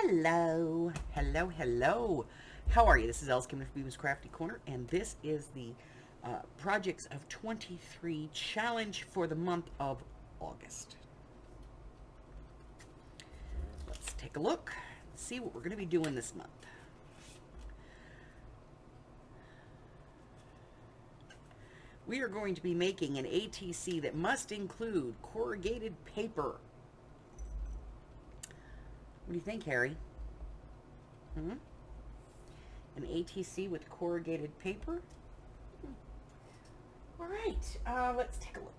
Hello, hello, hello. How are you? This is Alice coming from Beavis Crafty Corner, and this is the Projects of 23 challenge for the month of August. Let's take a look and see what we're going to be doing this month. We are going to be making an ATC that must include corrugated paper. What do you think, Harry? An ATC with corrugated paper? All right, let's take a look.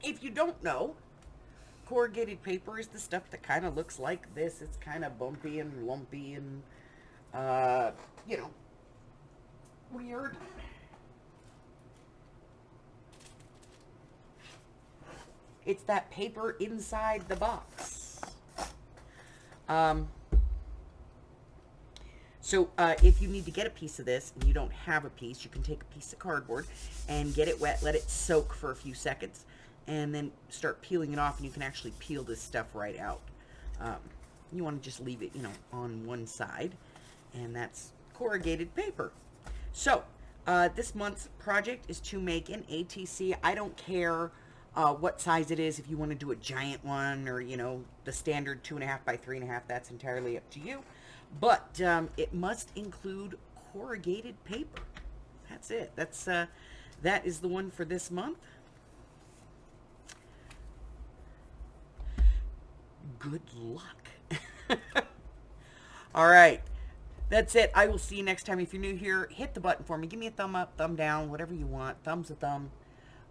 If you don't know, corrugated paper is the stuff that kind of looks like this. It's kind of bumpy and lumpy and, weird. It's that paper inside the box. If you need to get a piece of this and you don't have a piece, you can take a piece of cardboard and get it wet, let it soak for a few seconds, and then start peeling it off, and you can actually peel this stuff right out. You want to just leave it, on one side, and that's corrugated paper. So, this month's project is to make an ATC. I don't care what size it is. If you want to do a giant one or, the standard 2.5 by 3.5, that's entirely up to you. But it must include corrugated paper. That's it. That is the one for this month. Good luck. All right. That's it. I will see you next time. If you're new here, hit the button for me. Give me a thumb up, thumb down, whatever you want. Thumb's a thumb.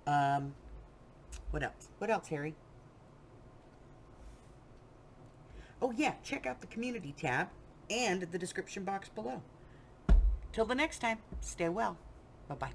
What else? What else, Harry? Oh, yeah. Check out the community tab and the description box below. Till the next time, stay well. Bye-bye.